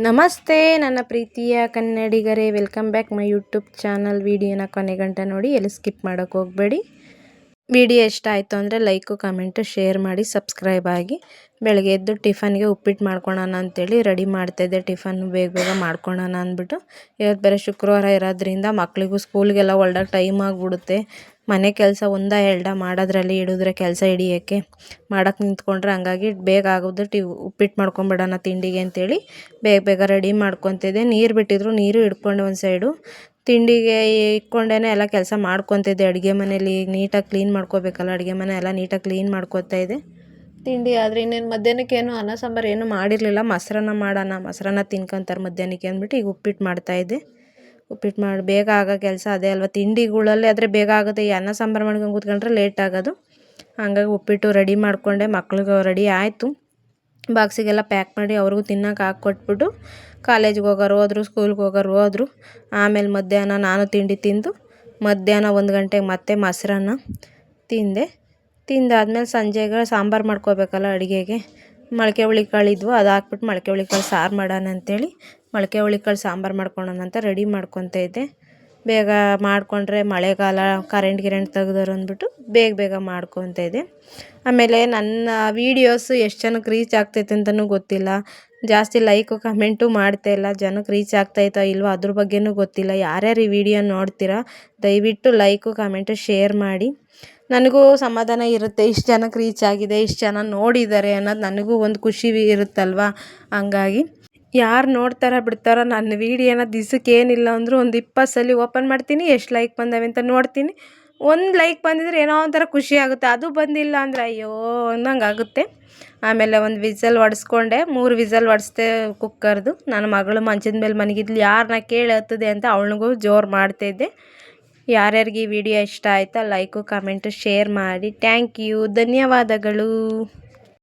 ನಮಸ್ತೆ ನನ್ನ ಪ್ರೀತಿಯ ಕನ್ನಡಿಗರೇ, welcome back my YouTube channel. ವಿಡಿಯೋನ ಕೊನೆಗಂಟ ನೋಡಿ, ಎಲ್ಲಿ ಸ್ಕಿಪ್ ಮಾಡೋಕ್ಕೆ ಹೋಗಬೇಡಿ. ವಿಡಿಯೋ ಇಷ್ಟ ಆಯಿತು ಅಂದರೆ ಲೈಕು ಕಮೆಂಟು ಶೇರ್ ಮಾಡಿ, ಸಬ್ಸ್ಕ್ರೈಬ್ ಆಗಿ. ಬೆಳಗ್ಗೆ ಎದ್ದು ಟಿಫನ್ಗೆ ಉಪ್ಪಿಟ್ಟು ಮಾಡ್ಕೊಳ್ಳೋಣ ಅಂತೇಳಿ ರೆಡಿ ಮಾಡ್ತಾಯಿದ್ದೆ. ಟಿಫನ್ ಬೇಗ ಬೇಗ ಮಾಡ್ಕೊಳ್ಳೋಣ ಅಂದ್ಬಿಟ್ಟು. ಇವತ್ತು ಬೇರೆ ಶುಕ್ರವಾರ ಇರೋದ್ರಿಂದ ಮಕ್ಕಳಿಗೂ ಸ್ಕೂಲ್ಗೆಲ್ಲ ಹೊರಡೋಕೆ ಟೈಮ್ ಆಗಿಬಿಡುತ್ತೆ. ಮನೆ ಕೆಲಸ ಒಂದ ಎರಡ ಮಾಡೋದ್ರಲ್ಲಿ ಹಿಡಿದ್ರೆ ಕೆಲಸ ಹಿಡಿಯೋಕ್ಕೆ ಮಾಡೋಕ್ಕೆ ನಿಂತ್ಕೊಂಡ್ರೆ, ಹಂಗಾಗಿ ಬೇಗ ಆಗೋದು. ಉಪ್ಪಿಟ್ಟು ಮಾಡ್ಕೊಂಬಿಡೋಣ ತಿಂಡಿಗೆ ಅಂತೇಳಿ ಬೇಗ ಬೇಗ ರೆಡಿ ಮಾಡ್ಕೊತಿದ್ದೆ. ನೀರು ಬಿಟ್ಟಿದ್ರು, ನೀರು ಹಿಡ್ಕೊಂಡೆ ಒಂದು ಸೈಡು. ತಿಂಡಿಗೆ ಇಟ್ಕೊಂಡೇ ಎಲ್ಲ ಕೆಲಸ ಮಾಡ್ಕೊತಿದ್ದೆ. ಅಡುಗೆ ಮನೇಲಿ ಈಗ ನೀಟಾಗಿ ಕ್ಲೀನ್ ಮಾಡ್ಕೋಬೇಕಲ್ಲ, ಅಡುಗೆ ಮನೆ ಎಲ್ಲ ನೀಟಾಗಿ ಕ್ಲೀನ್ ಮಾಡ್ಕೊತಾ ಇದ್ದೆ. ತಿಂಡಿ ಆದರೆ ಇನ್ನೇನು ಮಧ್ಯಾಹ್ನಕ್ಕೇನು ಅನ್ನ ಸಾಂಬಾರು ಏನೂ ಮಾಡಿರಲಿಲ್ಲ. ಮೊಸರನ್ನ ಮಾಡೋಣ, ಮೊಸರನ್ನ ತಿನ್ಕೊಂತಾರೆ ಮಧ್ಯಾಹ್ನಕ್ಕೆ ಅಂದ್ಬಿಟ್ಟು ಈಗ ಉಪ್ಪಿಟ್ಟು ಮಾಡ್ತಾಯಿದ್ದೆ. ಉಪ್ಪಿಟ್ಟು ಮಾಡಿ ಬೇಗ ಆಗೋ ಕೆಲಸ ಅದೇ ಅಲ್ವ, ತಿಂಡಿಗಳಲ್ಲಿ ಆದರೆ ಬೇಗ ಆಗುತ್ತೆ. ಈ ಅನ್ನ ಸಾಂಬಾರು ಮಾಡ್ಕೊಂಡು ಕೂತ್ಕೊಂಡ್ರೆ ಲೇಟ್ ಆಗೋದು. ಹಂಗಾಗಿ ಉಪ್ಪಿಟ್ಟು ರೆಡಿ ಮಾಡಿಕೊಂಡೆ. ಮಕ್ಳಿಗೆ ರೆಡಿ ಆಯಿತು. ಬಾಕ್ಸಿಗೆಲ್ಲ ಪ್ಯಾಕ್ ಮಾಡಿ ಅವ್ರಿಗೂ ತಿನ್ನೋಕೆ ಹಾಕ್ಕೊಟ್ಬಿಟ್ಟು ಕಾಲೇಜಿಗೆ ಹೋಗೋರು ಹೋದರು, ಸ್ಕೂಲ್ಗೆ ಹೋಗೋರು ಹೋದರು. ಆಮೇಲೆ ಮಧ್ಯಾಹ್ನ ನಾನು ತಿಂಡಿ ತಿಂದು ಮಧ್ಯಾಹ್ನ 1 ಗಂಟೆಗೆ ಮತ್ತೆ ಮೊಸರನ್ನ ತಿಂದೆ. ತಿಂದಾದ್ಮೇಲೆ ಸಂಜೆಗೆ ಸಾಂಬಾರು ಮಾಡ್ಕೋಬೇಕಲ್ಲ ಅಡುಗೆಗೆ. ಮೊಳಕೆ ಹುಳಿಕಾಳು ಇದ್ವು, ಅದು ಹಾಕ್ಬಿಟ್ಟು ಮೊಳಕೆ ಹುಳಿಕಾಳು ಸಾರು ಮಾಡೋಣ ಅಂಥೇಳಿ ಮೊಳಕೆ ಹುಳಿಕಾಳು ಸಾಂಬಾರು ಮಾಡ್ಕೊಳ್ಳೋಣ ಅಂತ ರೆಡಿ ಮಾಡ್ಕೊತಾ ಇದ್ದೆ. ಬೇಗ ಮಾಡಿಕೊಂಡ್ರೆ ಮಳೆಗಾಲ ಕರೆಂಟ್ ತೆಗ್ದೋರು ಅಂದ್ಬಿಟ್ಟು ಬೇಗ ಬೇಗ ಮಾಡ್ಕೊತಾ ಇದ್ದೆ. ಆಮೇಲೆ ನನ್ನ ವೀಡಿಯೋಸು ಎಷ್ಟು ಜನಕ್ಕೆ ರೀಚ್ ಆಗ್ತೈತೆ ಅಂತಲೂ ಗೊತ್ತಿಲ್ಲ. ಜಾಸ್ತಿ ಲೈಕು ಕಮೆಂಟು ಮಾಡ್ತಾಯಿಲ್ಲ. ಜನಕ್ಕೆ ರೀಚ್ ಆಗ್ತಾಯಿತ್ತೋ ಇಲ್ವೋ ಅದ್ರ ಬಗ್ಗೆನೂ ಗೊತ್ತಿಲ್ಲ. ಯಾರ್ಯಾರು ಈ ವಿಡಿಯೋ ನೋಡ್ತೀರಾ ದಯವಿಟ್ಟು ಲೈಕು ಕಮೆಂಟು ಶೇರ್ ಮಾಡಿ. ನನಗೂ ಸಮಾಧಾನ ಇರುತ್ತೆ, ಇಷ್ಟು ಜನಕ್ಕೆ ರೀಚ್ ಆಗಿದೆ, ಇಷ್ಟು ಜನ ನೋಡಿದ್ದಾರೆ ಅನ್ನೋದು ನನಗೂ ಒಂದು ಖುಷಿ ಇರುತ್ತಲ್ವ. ಹಂಗಾಗಿ ಯಾರು ನೋಡ್ತಾರೋ ಬಿಡ್ತಾರೋ ನನ್ನ ವೀಡಿಯೋನ ದಿವ್ಸಕ್ಕೆ ಏನಿಲ್ಲ ಅಂದರೂ ಒಂದು 20 ಸಲ ಓಪನ್ ಮಾಡ್ತೀನಿ, ಎಷ್ಟು ಲೈಕ್ ಬಂದವೆ ಅಂತ ನೋಡ್ತೀನಿ. ಒಂದು ಲೈಕ್ ಬಂದಿದ್ರೆ ಏನೋ ಒಂಥರ ಖುಷಿ ಆಗುತ್ತೆ. ಅದು ಬಂದಿಲ್ಲ ಅಂದರೆ ಅಯ್ಯೋ ಅನ್ನಂಗೆ ಆಗುತ್ತೆ. ಆಮೇಲೆ ಒಂದು ವಿಸಲ್ ಹೊಡೆಸ್ಕೊಂಡೆ, 3 ವಿಸಲ್ ಹೊಡೆಸ್ದೆ ಕುಕ್ಕರ್ದು. ನನ್ನ ಮಗಳು ಮಂಚದ ಮೇಲೆ ಮನಗಿದ್ಲು, ಯಾರನ್ನ ಕೇಳಿ ಹತ್ತದೆ ಅಂತ ಅವಳಿಗೂ ಜೋರು ಮಾಡ್ತಾಯಿದ್ದೆ. ಯಾರ್ಯಾರಿಗೆ ಈ ವಿಡಿಯೋ ಇಷ್ಟ ಆಯಿತಾ ಲೈಕು ಕಮೆಂಟು ಶೇರ್ ಮಾಡಿ. ಥ್ಯಾಂಕ್ ಯು, ಧನ್ಯವಾದಗಳು.